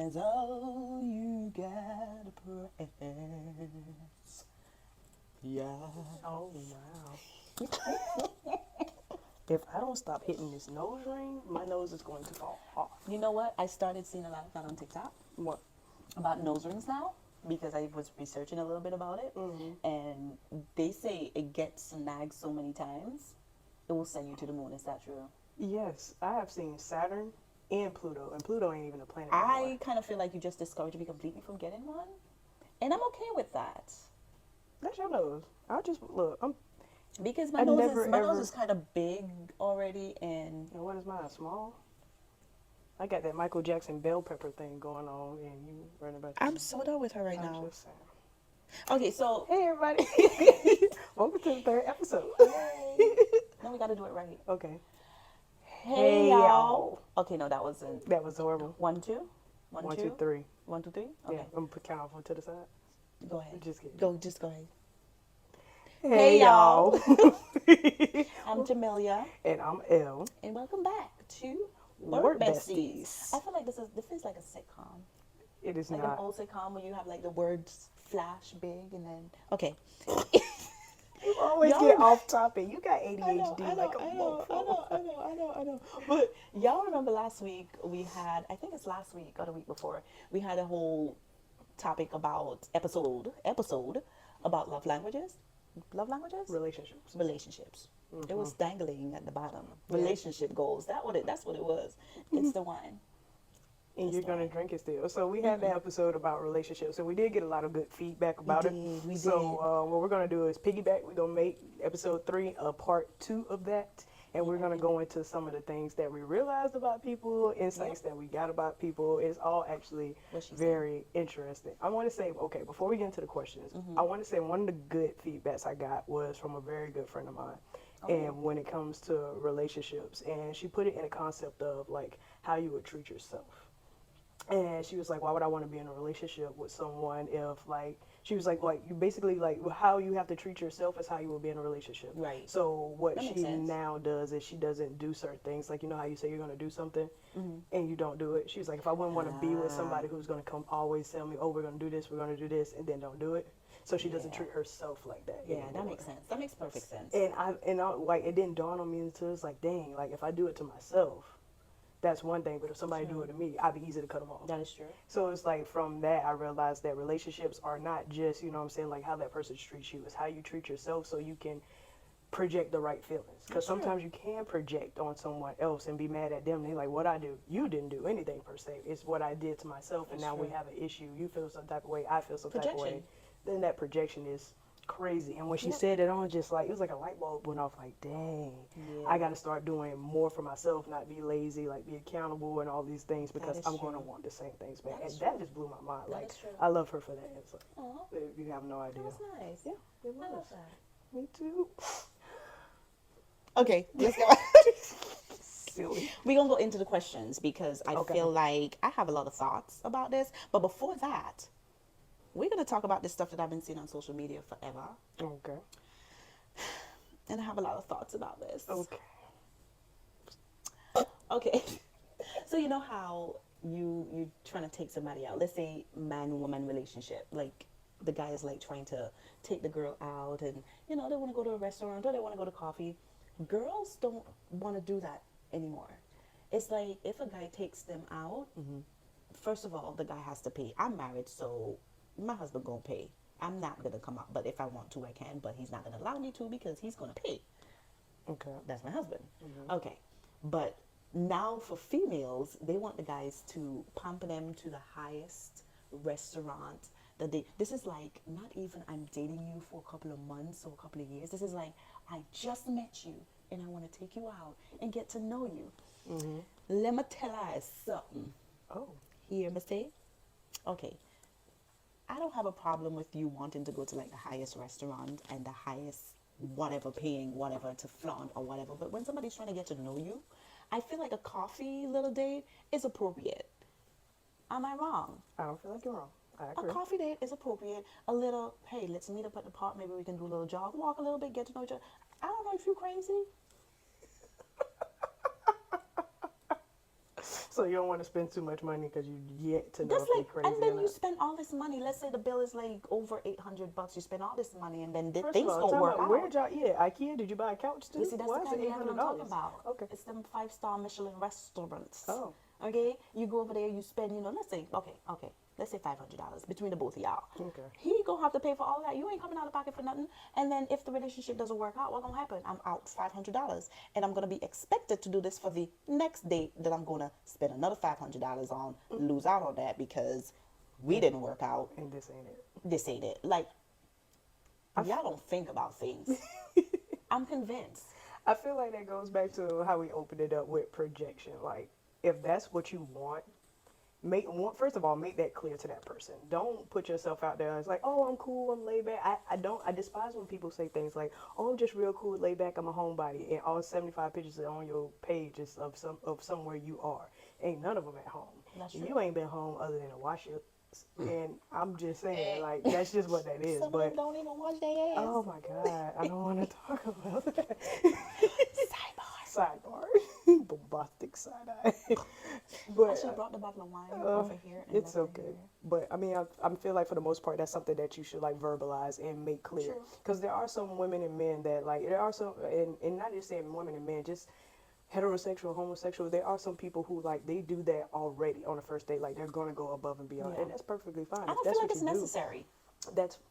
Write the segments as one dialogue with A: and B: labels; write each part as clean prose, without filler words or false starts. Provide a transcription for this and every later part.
A: That's all you gotta press. Yeah.
B: Oh wow. If I don't stop hitting this nose ring, my nose is going to fall off.
A: You know what? I started seeing a lot of that on TikTok
B: What?
A: about nose rings now because I was researching a little bit about it, and they say it gets snagged so many times, it will send you to the moon. Is that true?
B: Yes, I have seen Saturn and Pluto ain't even a planet
A: I
B: anymore.
A: kind of feel like you just discouraged me completely from getting one, and I'm okay with that
B: That's your nose. I just look.
A: because
B: I never
A: my nose
B: ever.
A: is kind of big already, and
B: And what is mine? Small. I got that Michael Jackson bell pepper thing going on, and you running about your.
A: I'm so done with her right
B: I'm
A: now.
B: just saying.
A: Okay, so
B: Hey everybody. Welcome to the third episode.
A: hey, no, we got to do it right.
B: Okay.
A: Hey
B: Hey
A: y'all.
B: y'all.
A: Okay, no, that wasn't
B: That was horrible.
A: one two, one
B: One, two,
A: two,
B: three.
A: 1 2 3.
B: Yeah,
A: Okay,
B: I'm gonna put count off to the side.
A: go ahead.
B: Just kidding.
A: Just go ahead.
B: Hey
A: Hey y'all.
B: y'all.
A: I'm Jamelia,
B: And I'm L.
A: and welcome back to Word
B: Word
A: Besties.
B: besties.
A: I feel like this feels like a sitcom,
B: It is
A: like an
B: not.
A: old sitcom where you have like the words flash big and then okay.
B: You always
A: Y'all
B: get
A: rem-
B: off topic. You got
A: I know,
B: ADHD
A: I
B: like
A: know,
B: a
A: I know, I know, I
B: mofo.
A: know, I know, I know. But y'all remember last week we had, I think it's last week or the week before, we had a whole topic about episode about love languages. Love languages?
B: Relationships.
A: Relationships. It was dangling at the bottom.
B: Yeah.
A: Relationship goals. That's what it was. It's the wine.
B: And
A: It's
B: you're
A: the
B: gonna
A: wine.
B: drink it still. So we had that episode about relationships. So we did get a lot of good feedback
A: We
B: about it.
A: did, we
B: So
A: did.
B: what we're gonna do is piggyback. We're gonna make episode 3 a part 2 of that, and we're gonna go into some of the things that we realized about people, insights that we got about people. It's all actually
A: What she said.
B: very interesting. I want to say, okay, before we get into the questions, I want to say one of the good feedbacks I got was from a very good friend of mine. And when it comes to relationships, and she put it in a concept of like how you would treat yourself. And she was like, why would I want to be in a relationship with someone if like she was like you basically like how you have to treat yourself is how you will be in a relationship.
A: Right.
B: So what
A: That makes
B: she
A: sense.
B: now does is she doesn't do certain things. Like you know how you say you're gonna do something and you don't do it. She was like, if I wouldn't want to be with somebody who's gonna come always tell me, oh, we're gonna do this, and then don't do it. So she doesn't
A: Yeah.
B: treat herself like that.
A: Yeah, that
B: anymore.
A: makes sense. That makes perfect sense.
B: And I like it didn't dawn on me until it's like, dang, like if I do it to myself, that's one thing. But if somebody do it to me, I'd be easy to cut them off.
A: That is true.
B: So it's like from that, I realized that relationships are not just, you know what I'm saying, like how that person treats you. It's how you treat yourself so you can project the right feelings. Because sometimes you can project on someone else and be mad at them. They're like, what I do? You didn't do anything per se. It's what I did to myself. And now we have an issue. You feel some type of way. I feel some type of way.
A: Projection.
B: Then that projection is crazy. And when she said it on, just like, it was like a light bulb went off like, dang,
A: Yeah.
B: I got to start doing more for myself, not be lazy, like be accountable and all these things because
A: is
B: I'm going to
A: true.
B: want the same things back.
A: That
B: And
A: is
B: that
A: true.
B: just blew my mind.
A: That
B: Like,
A: is true.
B: I love her for that. It's like,
A: Aw,
B: you have no idea.
A: that was nice.
B: Yeah, it
A: I love
B: was.
A: that.
B: Me too.
A: Okay, let's go.
B: Silly.
A: We're gonna go into the questions because I
B: Okay.
A: feel like I have a lot of thoughts about this. But before that, we're gonna talk about this stuff that I've been seeing on social media forever.
B: Okay.
A: And I have a lot of thoughts about this.
B: Okay.
A: Okay. So you know how you trying to take somebody out. Let's say man woman relationship. Like the guy is like trying to take the girl out and they want to go to a restaurant or they want to go to coffee. Girls don't want to do that anymore. It's like if a guy takes them out, first of all, the guy has to pay. I'm married, so my husband gonna pay. I'm not gonna come out, but if I want to, I can. But he's not gonna allow me to because he's gonna pay.
B: Okay.
A: That's my husband. Okay, but now for females, they want the guys to pump them to the highest restaurant that they. This is like not even I'm dating you for a couple of months or a couple of years. This is like I just met you and I want to take you out and get to know you. Let me tell you something.
B: Oh.
A: Hear me say? Okay. I don't have a problem with you wanting to go to like the highest restaurant and the highest whatever paying whatever to flaunt or whatever. But when somebody's trying to get to know you, I feel like a coffee little date is appropriate. Am I wrong?
B: I don't feel like you're wrong. I
A: A
B: agree.
A: coffee date is appropriate. A little, hey, let's meet up at the park. Maybe we can do a little jog, walk a little bit, get to know each other. I don't know if you're crazy.
B: So you don't want to spend too much money because you yet to know
A: That's
B: if they
A: like,
B: crazy
A: and
B: or
A: then you
B: not.
A: spend all this money. Let's say the bill is like over $800. You spend all this money, and then
B: First of
A: things
B: all,
A: don't
B: tell me
A: work
B: where
A: out.
B: did y'all? Yeah, IKEA. Did you buy a couch
A: You
B: too?
A: see, that's the
B: Why is it
A: kind of
B: eight
A: level
B: hundred
A: I'm talking
B: dollars?
A: about.
B: Okay.
A: It's them 5-star Michelin restaurants.
B: Oh.
A: Okay, you go over there, you spend, let's say, okay, let's say $500 between the both of y'all.
B: Okay.
A: He gonna have to pay for all that. You ain't coming out of pocket for nothing. And then if the relationship doesn't work out, what gonna happen? I'm out $500, and I'm gonna be expected to do this for the next date that I'm gonna spend another $500 on, lose out on that because we didn't work out.
B: And this ain't it.
A: This ain't it. Like, y'all don't think about things. I'm convinced.
B: I feel like that goes back to how we opened it up with projection. Like, if that's what you want, first of all, make that clear to that person. Don't put yourself out there. It's like, oh, I'm cool, I'm laid back. I despise when people say things like, oh, I'm just real cool, laid back, I'm a homebody, and all 75 pictures on your page is of somewhere you are. Ain't none of them at home.
A: That's true.
B: You ain't been home other than to wash your. And I'm just saying, like, that's just what that is.
A: Some of
B: But
A: them don't even wash their ass.
B: oh my God, I don't want to talk about that.
A: Sidebar.
B: Sidebar. Bombastic side eye.
A: I
B: But
A: should have brought the bottle of wine over here. And
B: it's
A: over
B: okay.
A: here.
B: But I mean, I feel like for the most part, that's something that you should like verbalize and make clear.
A: True.
B: Because there are some women and men that like, there are some, and not just saying women and men, just heterosexual, homosexual, there are some people who like, they do that already on the first date. Like, they're going to go above and beyond.
A: Yeah.
B: And that's perfectly fine.
A: I
B: If
A: don't
B: that's
A: feel like
B: what
A: it's
B: you do,
A: necessary.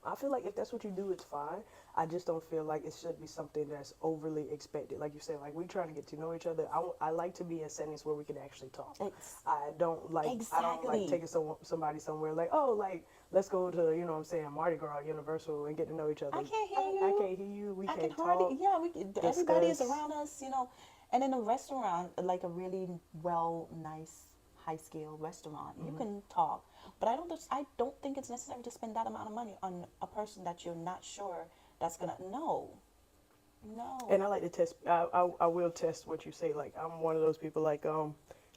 B: I feel like if that's what you do, it's fine. I just don't feel like it should be something that's overly expected. Like you said, like, we trying to get to know each other. I like to be in settings where we can actually talk. I don't like
A: Exactly.
B: taking somebody somewhere like, oh, like, let's go to, you know what I'm saying, Mardi Gras, Universal, and get to know each other.
A: I can't hear you.
B: I can't hear you. We
A: I
B: can't
A: can hardly,
B: talk.
A: yeah, everybody is
B: discuss.
A: around us, And in a restaurant, like a really nice, high-scale restaurant, you can talk. But I don't think it's necessary to spend that amount of money on a person that you're not sure that's gonna. No.
B: And I like to test. I will test what you say. Like, I'm one of those people. Like,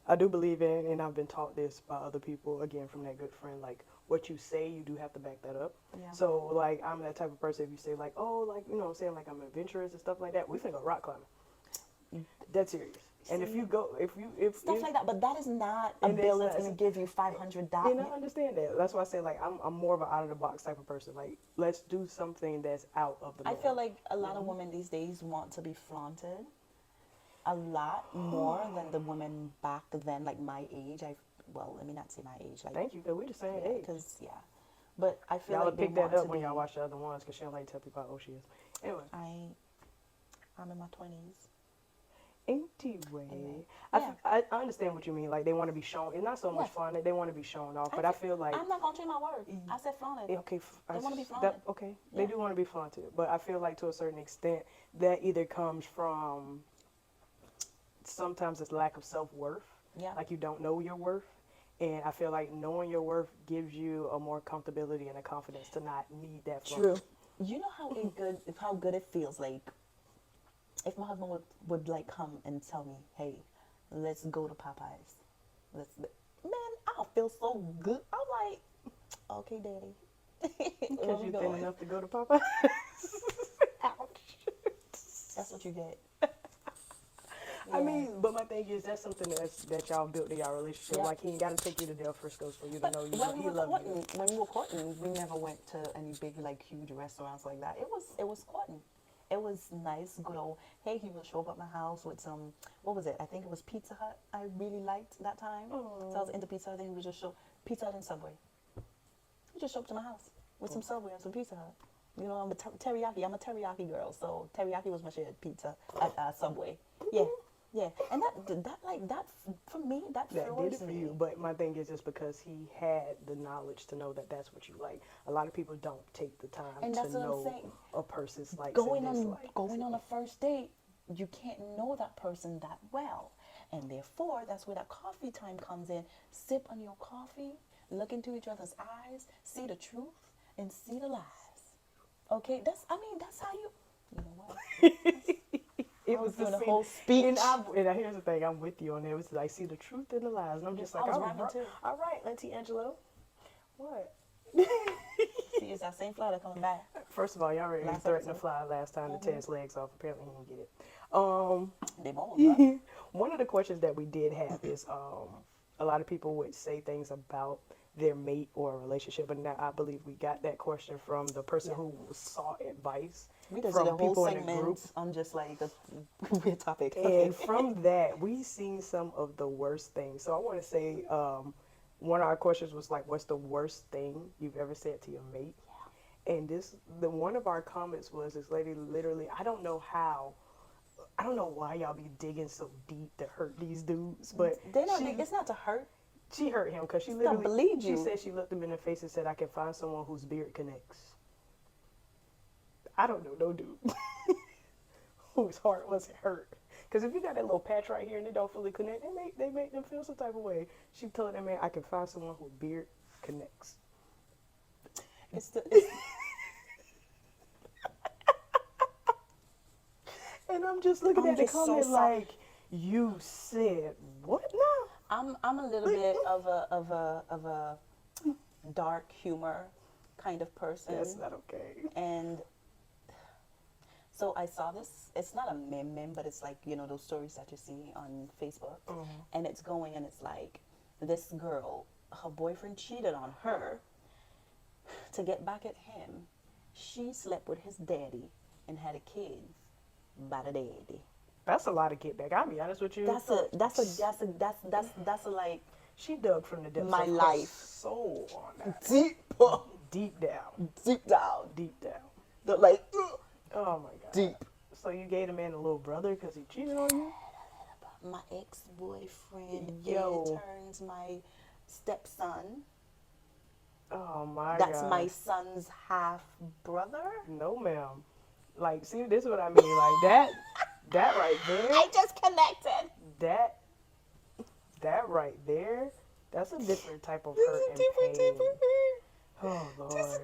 B: I do believe in, and I've been taught this by other people. Again, from that good friend. Like, what you say, you do have to back that up.
A: Yeah.
B: So, like, I'm that type of person. If you say like, oh, like, you know what I'm saying, like, I'm adventurous and stuff like that, we finna go rock climbing. That's serious. And if you go, if
A: Stuff like that, but that is not a
B: And
A: bill
B: it's
A: that's
B: not-
A: gonna give you $500.
B: and I understand that. That's why I say, like, I'm more of an out of the box type of person. Like, let's do something that's out of the
A: I
B: norm.
A: feel like a lot of women these days want to be flaunted a lot more than the women back then, like my age. Well, let me not say my age. Like,
B: Thank you, because we're the same age.
A: because but I feel
B: Y'all
A: like they
B: pick that
A: want
B: up
A: to
B: when
A: be.
B: y'all watch the other ones, because she don't like to tell people how old she is. Anyway.
A: I'm in my 20s.
B: Anyway,
A: Yeah.
B: I understand what you mean. Like, they want to be shown. It's not so much
A: Yeah.
B: fun that they want to be shown off, but I feel like
A: I'm not gonna change my word. I said flaunted.
B: okay,
A: They wanna be flaunted.
B: Okay, they
A: Yeah.
B: do want to be flaunted, but I feel like to a certain extent that either comes from sometimes it's lack of self-worth.
A: Yeah.
B: Like, you don't know your worth. And I feel like knowing your worth gives you a more comfortability and a confidence to not need that.
A: True. You know how good it feels like if my husband would like come and tell me, hey, let's go to Popeyes. Man, I'll feel so good. I'm like, okay, daddy.
B: Because you're thin enough to go to Popeyes. Ouch.
A: That's what you get.
B: I mean, but my thing is, that's something that y'all built in y'all relationship.
A: Yeah.
B: Like, he ain't got to take you to Del Frisco's for you to
A: But
B: know you.
A: when
B: He
A: we were
B: love you.
A: courting, we never went to any big, like, huge restaurants like that. It was courting. It was nice, good old. Hey, he would show up at my house with some. What was it? I think it was Pizza Hut. I really liked that time. So I was into Pizza Hut. Then he would just show Pizza Hut and Subway. He just show up to my house with some Subway and some Pizza Hut. You know, I'm a teriyaki. I'm a teriyaki girl, so teriyaki was my shit. Pizza at Subway. Yeah. Yeah, and that for me, that
B: That did
A: floors
B: it for
A: me.
B: you. But my thing is just because he had the knowledge to know that that's what you like. A lot of people don't take the time
A: And
B: to
A: that's what I'm
B: know
A: saying.
B: a person's likes
A: Going
B: and
A: on
B: dislikes.
A: a first date, you can't know that person that well, and therefore that's where that coffee time comes in. Sip on your coffee, look into each other's eyes, see the truth, and see the lies. Okay, that's how you. You know what?
B: It
A: I
B: was
A: doing
B: the
A: a whole
B: speech.
A: speech.
B: And here's the thing, I'm with you on it. It was like, see the truth in the lies. And I'm just
A: I
B: like,
A: was
B: all
A: rhyming
B: right,
A: too.
B: all right, Auntie Angelo. What?
A: See, it's that same fly that coming back.
B: First of all, y'all already
A: Last
B: threatened to
A: episode.
B: fly last time to tear his legs off. Apparently, he didn't get it.
A: They both. Huh?
B: One of the questions that we did have is, a lot of people would say things about their mate or a relationship, and now I believe we got that question from the person
A: Yeah.
B: who sought advice
A: We just did
B: from
A: a whole
B: people in the group.
A: segment on just like a weird topic. Okay.
B: And from that, we seen some of the worst things. So I want to say, one of our questions was like, "What's the worst thing you've ever said to your mate?" And the one of our comments was, "This lady literally, I don't know how, I don't know why y'all be digging so deep to hurt these dudes, but
A: They're not. It's not to hurt.
B: she hurt him because she
A: It's
B: literally,
A: not bleed
B: she
A: you.
B: said she looked him in the face and said, 'I can find someone whose beard connects.' I don't know no dude whose heart wasn't hurt. Because if you got that little patch right here and it don't fully connect, they make them feel some type of way. She told that man, 'I can find someone whose beard connects.'"
A: It's the. It's,
B: And I'm just looking
A: I'm
B: at the
A: just so
B: comment
A: sorry.
B: like, "You said what now?"
A: I'm a little bit of a dark humor kind of person.
B: That's not okay.
A: And so I saw this. It's not a meme, but it's like, you know, those stories that you see on Facebook. And it's going and it's like this girl, her boyfriend cheated on her to get back at him. She slept with his daddy and had a kid by the daddy.
B: That's a lot of get back. I'll be honest with you.
A: That's a like
B: She dug from the depths
A: my
B: of her
A: life.
B: soul on that.
A: deep,
B: Deep down.
A: deep down.
B: Deep down.
A: The, like
B: Oh my God.
A: deep.
B: So you gave the man a little brother because he cheated on you?
A: My ex-boyfriend
B: Yo.
A: turns my stepson.
B: Oh my
A: That's
B: God.
A: my son's half brother.
B: No, ma'am. Like, see, this is what I mean. Like that right there,
A: I just connected.
B: that right there, that's a different type of hurt and pain. Oh Lord.
A: There's a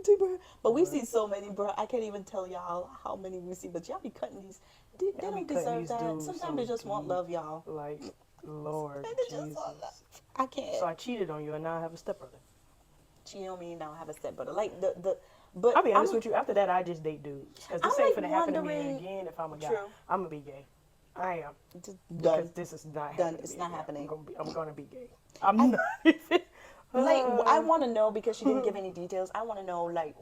A: deeper. But we see so many, bro. I can't even tell y'all how many we see. But y'all be cutting these. They
B: Y'all be
A: don't
B: cutting
A: deserve
B: these
A: that.
B: dudes
A: Sometimes
B: so
A: they just want
B: deep.
A: love, y'all.
B: Like, Lord
A: They just
B: Jesus.
A: want love. I can't.
B: So I cheated on you and now I have a stepbrother.
A: Cheat on me now. I have a stepbrother. Like the. But
B: I'll be honest with you, after that I just date dudes. Because this
A: I'm,
B: ain't
A: like,
B: gonna happen to me
A: wondering-
B: again if I'm a guy.
A: True.
B: I'm gonna be gay. I am.
A: Just
B: Because
A: done.
B: this is not
A: Done.
B: happening.
A: It's
B: to
A: not
B: me.
A: happening.
B: I'm gonna be gay. I'm not even.
A: Like I want to know because she didn't give any details. I want to know like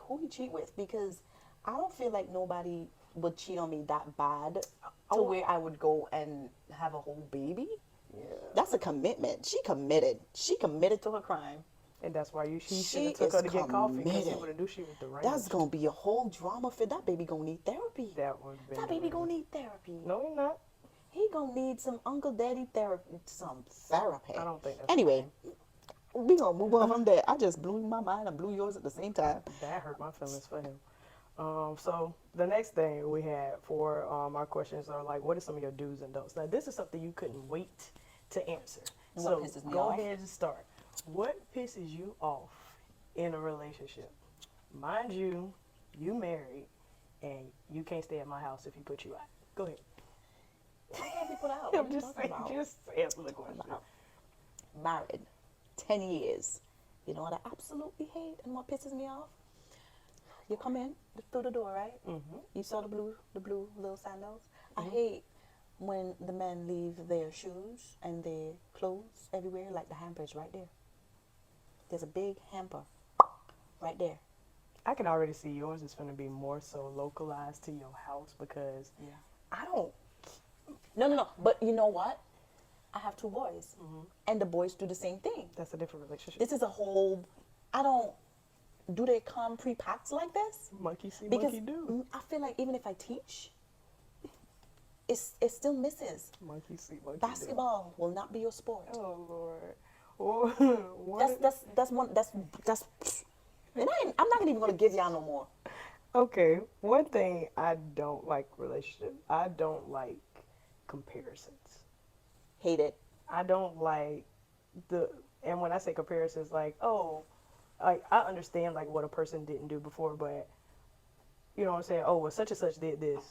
A: who you cheat with because I don't feel like nobody would cheat on me that bad to where I would go and have a whole baby.
B: Yeah.
A: That's a commitment. She committed. She committed to her crime.
B: And that's why he should
A: She
B: have took her
A: is
B: to get coffee because he
A: committed.
B: would have knew she was the right.
A: That's gonna be a whole drama for that baby. Gonna need therapy.
B: That
A: baby gonna need therapy.
B: No, he's not.
A: He gonna need some uncle daddy therapy. Some therapy.
B: I don't think that's
A: Anyway, we gonna move on from that. I just blew my mind and blew yours at the same time.
B: That hurt my feelings for him. So the next thing we had for our questions are like, what are some of your do's and don'ts? Now, this is something you couldn't wait to answer.
A: And
B: So
A: what pisses me
B: go
A: off?
B: ahead and start. What pisses you off in a relationship? Mind you, you married and you can't stay at my house if you put you out. Go ahead.
A: I can't be put out. What
B: I'm
A: are you
B: just
A: talking
B: saying,
A: about?
B: just answer the question.
A: Married 10 years. You know what I absolutely hate and what pisses me off? You come in through the door, right?
B: Mm-hmm.
A: You saw the blue little sandals. I hate when the men leave their shoes and their clothes everywhere, like the hampers right there. There's a big hamper right there.
B: I can already see yours is going to be more so localized to your house because
A: Yeah.
B: I don't.
A: No. But you know what? I have 2 boys, and the boys do the same thing.
B: That's a different relationship.
A: This is a whole. I don't. Do they come pre-packed like this?
B: Monkey see,
A: Because
B: monkey do.
A: I feel like even if I teach, it still misses.
B: Monkey see, monkey
A: Basketball will not be your sport.
B: do. Oh Lord. Oh,
A: That's one. And I'm not even gonna give y'all no more.
B: Okay, one thing I don't like relationship. I don't like comparisons.
A: Hate it.
B: I don't like and when I say comparisons, like, oh, I understand like what a person didn't do before, but you know what I'm saying? Oh, well, such and such did this.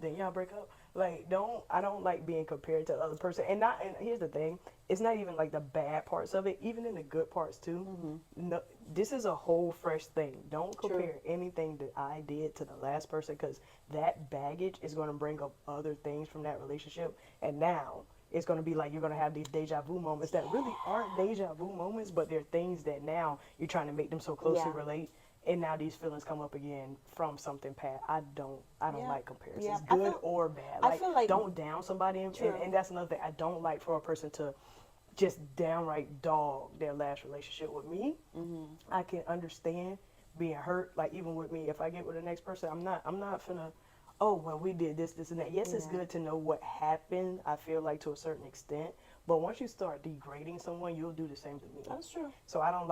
B: then y'all break up. Like, I don't like being compared to the other person. And here's the thing, it's not even like the bad parts of it, even in the good parts too. No, this is a whole fresh thing. Don't compare anything that I did to the last person, because that baggage is going to bring up other things from that relationship. And now it's going to be like you're going to have these deja vu moments that really aren't deja vu moments, but they're things that now you're trying to make them so closely relate. And now these feelings come up again from something past. I don't like comparisons, good or bad. Like, I feel like don't down somebody, and that's another thing. I don't like for a person to just downright dog their last relationship. With me, I can understand being hurt. Like, even with me, if I get with the next person, I'm not finna, oh, well, we did this, and that. Yes, it's good to know what happened, I feel like, to a certain extent. But once you start degrading someone, you'll do the same to me.
A: That's true.
B: So I don't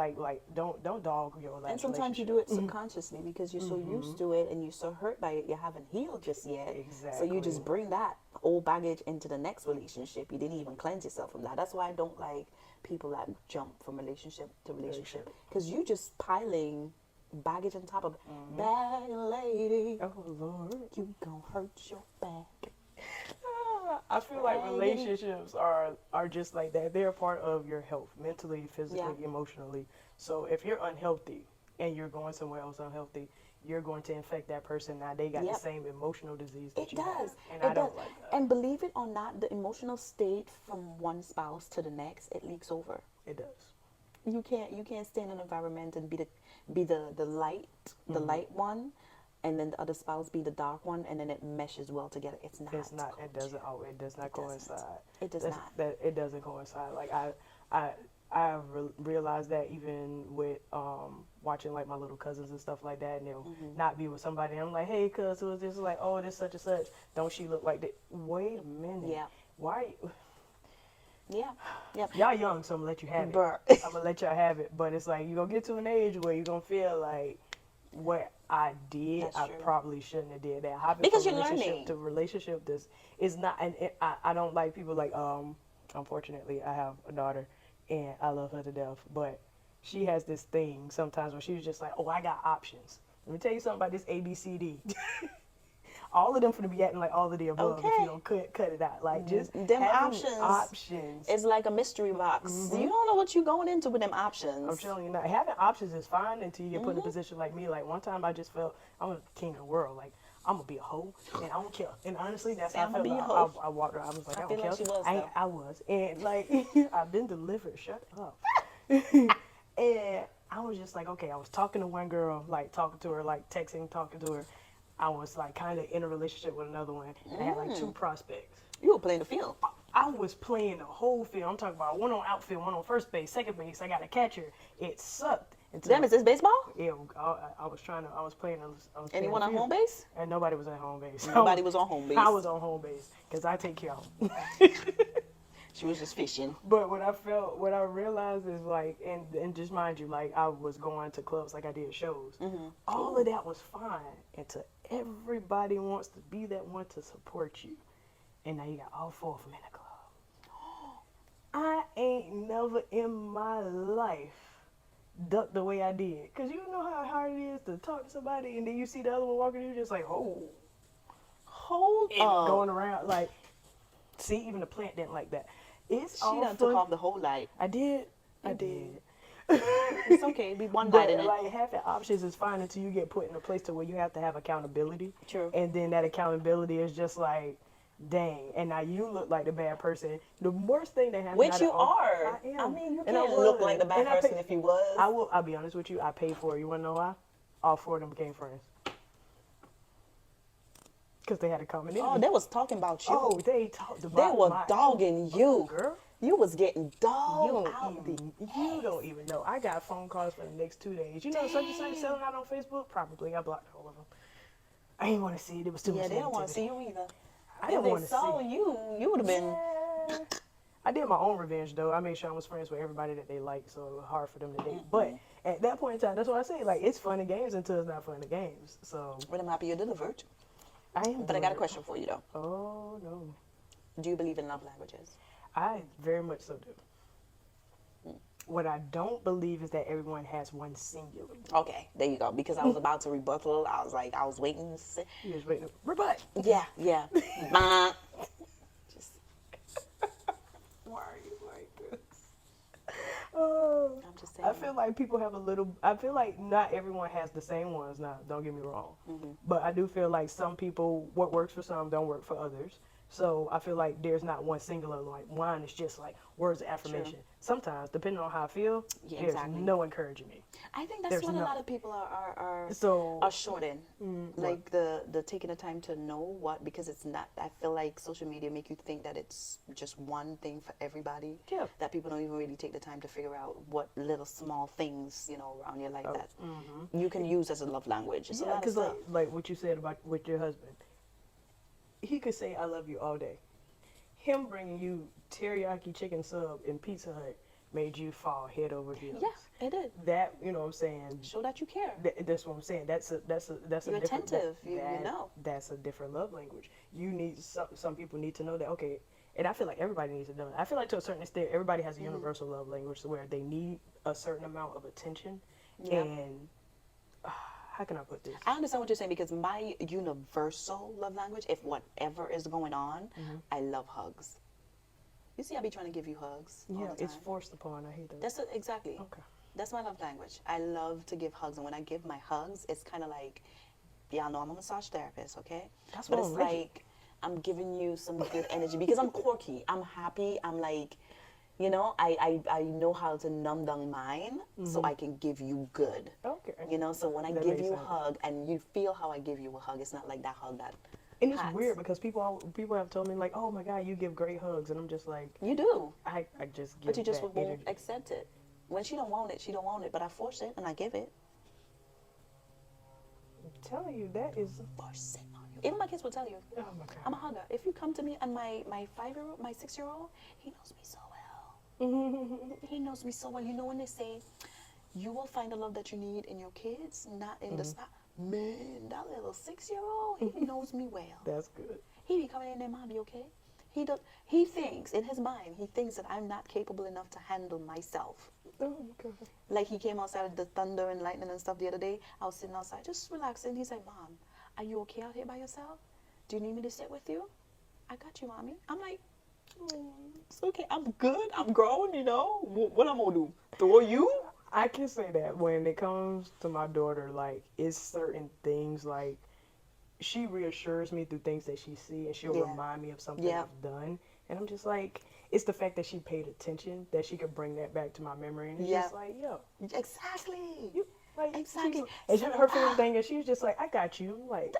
B: don't dog your last.
A: And sometimes you do it subconsciously because you're so used to it and you're so hurt by it, you haven't healed just yet.
B: Exactly.
A: So you just bring that old baggage into the next relationship. You didn't even cleanse yourself from that. That's why I don't like people that jump from relationship to relationship, because you just piling baggage on top of bag lady.
B: Oh Lord,
A: you gonna hurt your back.
B: I feel like relationships are just like that. They're a part of your health, mentally, physically, emotionally. So if you're unhealthy and you're going somewhere else unhealthy, you're going to infect that person. Now they got the same emotional disease that you have. And I don't like that.
A: And believe it or not, the emotional state from one spouse to the next, it leaks over.
B: It does.
A: You can't stay in an environment and be the light one, and then the other spouse be the dark one, and then it meshes well together. It's not.
B: It's not. It doesn't. Oh, it does not coincide.
A: It does not.
B: It doesn't coincide. Like I realized that even with watching like my little cousins and stuff like that, and they'll not be with somebody. And I'm like, hey, cuz, who is this? Like, oh, this such and such. Don't she look like that? Wait a minute.
A: Yeah.
B: Why are you?
A: Yeah. Yep.
B: Y'all young, so I'm gonna let you have it.
A: Bruh.
B: I'm gonna let y'all have it. But it's like you're gonna get to an age where you're gonna feel like what I did, I probably shouldn't have did that. Hopping
A: because
B: from
A: you're
B: relationship
A: learning.
B: to relationship, this is not. And I don't like people like. Unfortunately, I have a daughter, and I love her to death. But she has this thing sometimes where she's just like, "Oh, I got options." Let me tell you something about this ABCD. All of them finna be acting like all of the above if you don't cut it out. Like, just
A: them
B: options.
A: It's like a mystery box. You don't know what you're going into with them options.
B: I'm telling you, not having options is fine until you get put in a position like me. Like, one time I just felt I'm a king of the world. Like, I'm gonna be a hoe and I don't care. And honestly, that's how I felt. I walked around. I was like, I don't care.
A: Like
B: I was, and like I've been delivered. Shut up. And I was just like, okay. I was talking to one girl, like talking to her, like texting, talking to her. I was like kind of in a relationship with another one, and I had like 2 prospects.
A: You were playing the field.
B: I was playing the whole field. I'm talking about one on outfield, one on first base, second base. I got a catcher. It sucked.
A: Damn, is this baseball?
B: Yeah, I was playing.
A: Anyone on home base?
B: And nobody was at home base.
A: Nobody was on home base.
B: I was on home base because I take care of them.
A: She was just fishing.
B: But what I realized is like, and just mind you, like I was going to clubs, like I did shows. All of that was fine until everybody wants to be that one to support you, and now you got all 4 of them in the club. I ain't never in my life ducked the way I did, cause you know how hard it is to talk to somebody, and then you see the other one walking, you're just like, hold up, going around like. See, even the plant didn't like that. She
A: done took off the whole light.
B: I did.
A: It's okay. Be one night in it.
B: Like, having options is fine until you get put in a place to where you have to have accountability.
A: True.
B: And then that accountability is just like, dang. And now you look like the bad person. The worst thing that happened.
A: Which you are.
B: I am.
A: I mean, you can't look like the bad person if you was.
B: I'll be honest with you. I paid for it. You want to know why? All 4 of them became friends. Because they had a common enemy.
A: Oh, they was talking about you.
B: Oh, they talked about
A: They were dogging you.
B: Girl.
A: You was getting dogged
B: You don't even know. I got phone calls for the next 2 days. You know, such and such selling out on Facebook? Probably. I blocked all of them. I didn't want to see it. It was too much.
A: Yeah, they don't want to see you either.
B: I didn't want to see.
A: If they saw you, you would have been.
B: Yeah. I did my own revenge, though. I made sure I was friends with everybody that they liked, so it was hard for them to date. But at that point in time, that's what I say. Like, it's fun and games until it's not fun and games. So.
A: But I'm happy you delivered.
B: I am.
A: But I got a question for you, though.
B: Oh, no.
A: Do you believe in love languages?
B: I very much so do. What I don't believe is that everyone has one singular.
A: Okay, there you go. Because I was about to rebuttal. I was like, I was waiting to say,
B: You just wait. Rebut.
A: yeah, yeah. Bah. Just,
B: Why are you like this? Oh,
A: I'm just saying.
B: I feel like people have a little. I feel like not everyone has the same ones. Now, don't get me wrong, but I do feel like some people, what works for some, don't work for others. So I feel like there's not one singular like mine is just like words of affirmation. Sometimes, depending on how I feel,
A: Yeah,
B: there's
A: exactly.
B: no encouraging me.
A: I think that's
B: There's
A: what a
B: no.
A: lot of people
B: So
A: are short in,
B: what?
A: like the taking the time to know what, because it's not. I feel like social media make you think that it's just one thing for everybody.
B: Yeah.
A: That people don't even really take the time to figure out what little small things around your life that you can use as a love language. It's a
B: Yeah,
A: lot of
B: because
A: stuff.
B: like what you said about with your husband, he could say I love you all day. Him bringing you teriyaki chicken sub in Pizza Hut made you fall head over heels.
A: Yeah, it did.
B: That you know what I'm saying.
A: Show that you care.
B: That's what I'm saying. That's a
A: You're
B: different.
A: attentive. You know.
B: That's a different love language. You need some people need to know that. Okay, and I feel like everybody needs to know that. I feel like to a certain extent, everybody has a universal love language where they need a certain amount of attention.
A: Yeah.
B: And how can I put this?
A: I understand what you're saying, because my universal love language, if whatever is going on, I love hugs. You see, I be trying to give you hugs all
B: Yeah,
A: the time.
B: it's forced upon. I hate that.
A: Exactly.
B: Okay.
A: That's my love language. I love to give hugs, and when I give my hugs, it's kind of like, y'all know I'm a massage therapist, okay?
B: That's
A: But
B: what
A: it's
B: I'm rigid.
A: like I'm giving you some good energy because I'm quirky. I'm happy. I'm like, I know how to numb down mine so I can give you good.
B: Okay.
A: So when I
B: That
A: give
B: makes
A: you
B: sense.
A: a hug and you feel how I give you a hug, it's not like that hug that
B: And it's
A: hats.
B: weird because people have told me like, oh my God, you give great hugs, and I'm just like,
A: You do,
B: I just give
A: but you just
B: that
A: won't
B: energy.
A: accept it. When she don't want it, she don't want it, but I force it and I give it.
B: I'm telling you, that is.
A: Force it on you. Even my kids will tell you,
B: Oh my God.
A: I'm a hugger. If you come to me and my 5-year-old, my 6-year-old, he knows me so well. He knows me so well. You know when they say, you will find the love that you need in your kids, not in the spot. Man, that little 6-year-old, he knows me well.
B: That's good.
A: He be coming in there, Mom, you okay? He thinks, in his mind, he thinks that I'm not capable enough to handle myself.
B: Oh my God.
A: Like he came outside with the thunder and lightning and stuff the other day. I was sitting outside just relaxing. He's like, Mom, are you okay out here by yourself? Do you need me to sit with you? I got you, Mommy. I'm like, it's okay. I'm good. I'm grown, What I'm going to do? Throw you?
B: I can say that when it comes to my daughter, like it's certain things like she reassures me through things that she sees, and she'll
A: Yeah.
B: remind me of something
A: Yeah.
B: I've done, and I'm just like, it's the fact that she paid attention that she could bring that back to my memory, and it's
A: Yeah.
B: just like, yo,
A: Exactly.
B: you like
A: Exactly.
B: and her favorite thing is she was just like, I got you, like.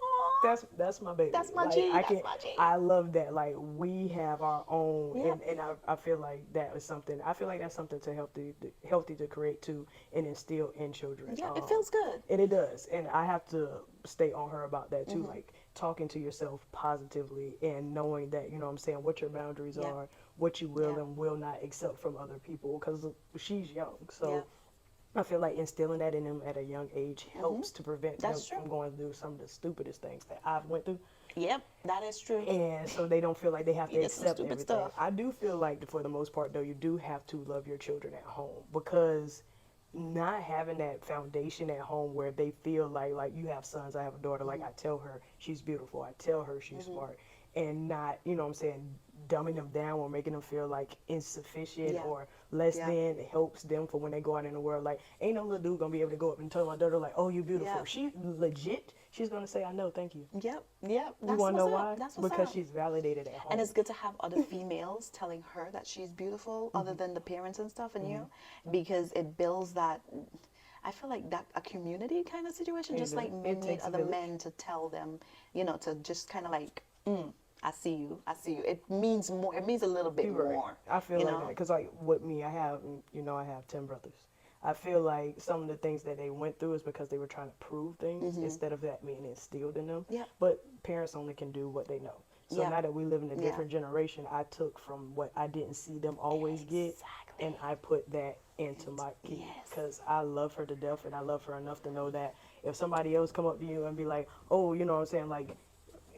A: Aw.
B: That's my baby.
A: That's my
B: like,
A: G.
B: I
A: That's
B: can,
A: my G.
B: I love that. Like we have our own,
A: Yep.
B: and I feel like that is something. I feel like that's something to healthy to create too and instill in children.
A: Yeah, it feels good.
B: And it does. And I have to stay on her about that too. Like talking to yourself positively and knowing that what I'm saying, what your boundaries
A: Yeah.
B: are, what you will
A: Yeah.
B: and will not accept from other people, because she's young. So.
A: Yeah.
B: I feel like instilling that in them at a young age helps to prevent
A: That's
B: them
A: true.
B: from going through some of the stupidest things that I've went through,
A: Yep, that is true.
B: and so they don't feel like they have to
A: You did some
B: accept
A: stupid
B: everything.
A: stuff.
B: I do feel like for the most part though, you do have to love your children at home, because not having that foundation at home where they feel like you have sons, I have a daughter, like I tell her she's beautiful, I tell her she's smart, and not what I'm saying, dumbing them down or making them feel like insufficient
A: Yeah.
B: or less
A: Yeah.
B: than. It helps them for when they go out in the world. Like ain't no little dude gonna be able to go up and tell my daughter like, oh, you beautiful.
A: Yeah.
B: She legit, she's gonna say I know, thank you.
A: Yep.
B: You
A: That's
B: wanna know
A: what's
B: why?
A: up. That's what's
B: Because
A: up.
B: she's validated at home.
A: And it's good to have other females telling her that she's beautiful, other than the parents and stuff, and because it builds that. I feel like that a community kind of situation, just like
B: It
A: men need
B: takes a
A: other
B: village.
A: men to tell them, to just kind of like, I see you, I see you. It means more. It means a little bit
B: You're right.
A: more.
B: I feel like that because like with me, I have 10 brothers. I feel like some of the things that they went through is because they were trying to prove things instead of that being instilled in them.
A: Yeah.
B: But parents only can do what they know. So
A: Yeah.
B: now that we live in a
A: Yeah.
B: different generation, I took from what I didn't see them always get,
A: Exactly.
B: and I put that into my kid
A: Yes.
B: because I love her to death, and I love her enough to know that if somebody else come up to you and be like, oh, what I'm saying, like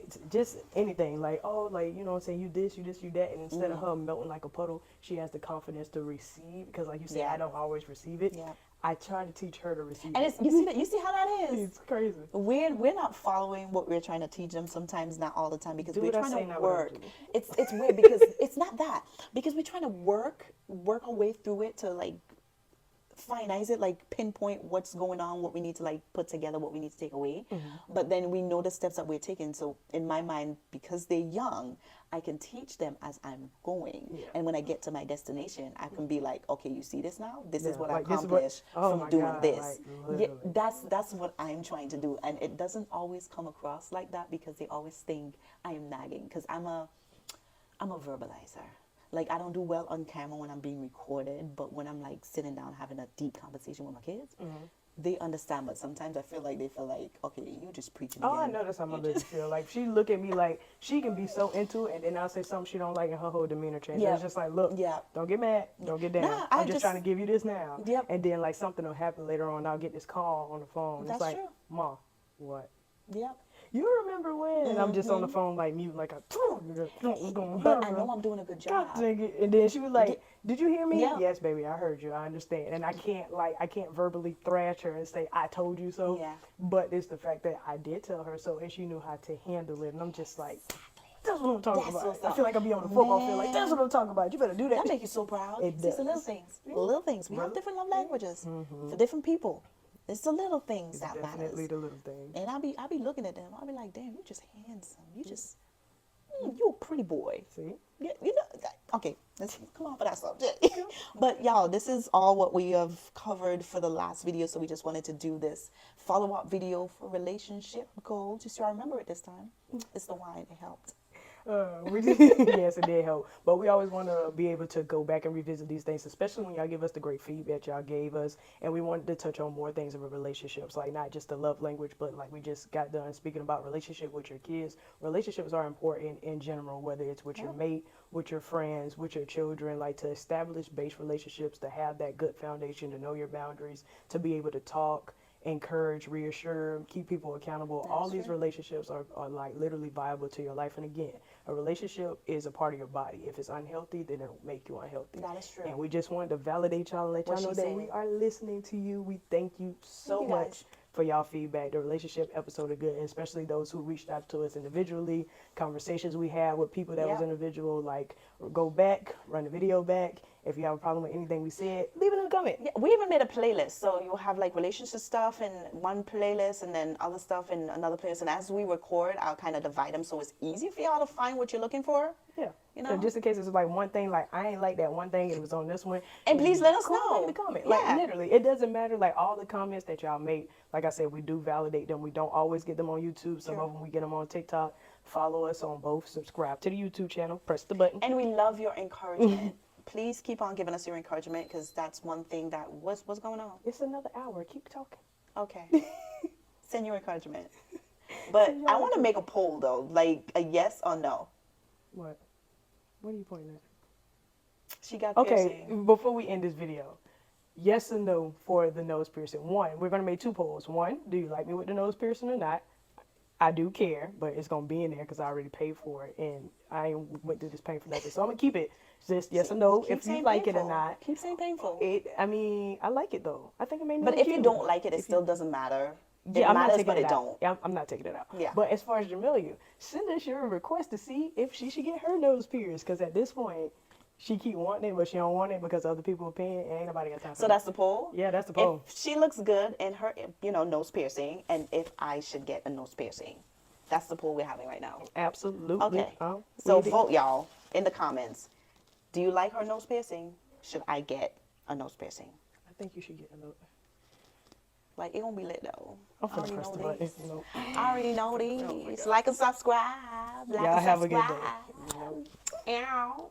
B: it's just anything like, oh, like, you know what I'm saying, you this, you that, and instead of her melting like a puddle, she has the confidence to receive, because like you said, I don't always receive it.
A: Yeah.
B: I try to teach her to receive
A: And
B: it.
A: it's, you see how that is?
B: It's crazy.
A: We're not following what we're trying to teach them sometimes, not all the time, because
B: Do
A: we're
B: what I
A: trying
B: say,
A: to
B: not what I
A: work.
B: do.
A: It's weird because it's not that, because we're trying to work our way through it to like finalize it, like pinpoint what's going on, what we need to like put together, what we need to take away. But then we know the steps that we're taking. So in my mind, because they're young, I can teach them as I'm going.
B: Yeah.
A: And when I get to my destination, I can be like, okay, you see this now? This is
B: Yeah,
A: what
B: like,
A: I
B: this is what-
A: accomplished
B: oh
A: from
B: my
A: doing
B: God,
A: this.
B: like,
A: Yeah,
B: literally.
A: that's what I'm trying to do. And it doesn't always come across like that, because they always think I am nagging, because I'm a verbalizer. Like, I don't do well on camera when I'm being recorded, but when I'm like sitting down having a deep conversation with my kids, they understand. But sometimes I feel like they feel like, okay, you just preaching
B: Oh,
A: again.
B: I know that's how my baby feel. Like, she look at me like she can be so into it, and then I'll say something she don't like, and her whole demeanor changes.
A: Yeah.
B: It's just like, look,
A: Yeah.
B: don't get mad, don't get down.
A: Nah, I
B: I'm just trying to give you this now.
A: Yep.
B: And then like something will happen later on. I'll get this call on the phone.
A: That's
B: it's like,
A: true.
B: Ma, what?
A: Yep.
B: You remember when? And I'm just on the phone like mute, like
A: But I know I'm doing a good
B: God
A: job.
B: dang it. And then she was like, did you hear me?
A: Yeah.
B: Yes, baby, I heard you. I understand. And I can't verbally thrash her and say, I told you so.
A: Yeah.
B: But it's the fact that I did tell her so, and she knew how to handle it. And I'm just like, that's what I'm talking
A: That's
B: about.
A: what's
B: I
A: up.
B: feel like I'm be on the football field. Like,
A: Man.
B: that's what I'm talking about. You better do that.
A: That makes you so proud.
B: It
A: It's the little
B: does.
A: things. Little things. We have different love languages for different people. It's the little things that
B: Definitely
A: matters.
B: the little things.
A: And I'll be looking at them. I'll be like, damn, you just handsome. You just, you a pretty boy.
B: See?
A: Yeah, you know, okay, let's come on for that subject. But y'all, this is all what we have covered for the last video. So we just wanted to do this follow-up video for relationship goals. Just so I remember it this time. It's the wine. It helped.
B: Yes, it did help. But we always want to be able to go back and revisit these things, especially when y'all give us the great feedback y'all gave us. And we wanted to touch on more things about relationships, like not just the love language, but like we just got done speaking about relationship with your kids. Relationships are important in general, whether it's with your mate, with your friends, with your children, like to establish base relationships, to have that good foundation, to know your boundaries, to be able to talk, encourage, reassure, keep people accountable. All these relationships are like literally viable to your life. And again, a relationship is a part of your body. If it's unhealthy, then it'll make you unhealthy.
A: That is true.
B: And we just wanted to validate y'all and let y'all
A: What
B: know
A: she
B: that
A: said.
B: we are listening to you. We thank you so
A: Thank you, guys.
B: much for y'all feedback. The relationship episode are good, and especially those who reached out to us individually, conversations we had with people that was individual. Like, go back, run the video back. If you have a problem with anything we said, leave it in the comment.
A: Yeah, we even made a playlist, so you'll have like relationship stuff in one playlist and then other stuff in another playlist. And as we record, I'll kind of divide them so it's easy for y'all to find what you're looking for.
B: Yeah.
A: You know?
B: So just in case it's like one thing, like I ain't like that one thing, it was on this one.
A: And please let us
B: Comment
A: know.
B: in the comment.
A: Yeah.
B: Like literally, it doesn't matter. Like all the comments that y'all make, like I said, we do validate them. We don't always get them on YouTube. Some of them we get them on TikTok. Follow us on both. Subscribe to the YouTube channel. Press the button.
A: And we love your encouragement. Please keep on giving us your encouragement, because that's one thing that what's going on.
B: It's another hour. Keep talking.
A: Okay. Send your encouragement. But I want to make a poll though, like a yes or no.
B: What? What are you pointing at?
A: She got
B: Okay,
A: piercing.
B: before we end this video, yes or no for the nose piercing. One, we're gonna make two polls. One, do you like me with the nose piercing or not? I do care, but it's gonna be in there because I already paid for it, and I ain't went through this pain for nothing. So I'm gonna keep it just yes or no
A: Keep
B: if you
A: saying
B: like it or
A: painful.
B: not.
A: Keep saying painful.
B: I mean, I like it though. I think it made me
A: But
B: look
A: if you
B: cute.
A: don't like it, it still doesn't matter.
B: Yeah,
A: It
B: I'm not
A: matters,
B: taking
A: but
B: it
A: it
B: out.
A: don't.
B: Yeah, I'm not taking it out.
A: Yeah.
B: But as far as Jamelia, send us your request to see if she should get her nose pierced. Because at this point, she keep wanting it, but she don't want it because other people are paying, and ain't nobody got time for
A: So
B: that.
A: that's the poll?
B: Yeah, that's the poll.
A: If she looks good in her, nose piercing, and if I should get a nose piercing. That's the poll we're having right now.
B: Absolutely.
A: Okay.
B: I'm
A: So
B: with it.
A: vote, y'all, in the comments. Do you like her nose piercing? Should I get a nose piercing?
B: I think you should get a note.
A: Like, it won't be lit, though.
B: I'm
A: I
B: finna
A: already
B: press the
A: know
B: button.
A: these.
B: Nope.
A: I already know these. Like and subscribe. Like
B: Y'all
A: and
B: have a good
A: subscribe.
B: day. Nope.
A: Ow.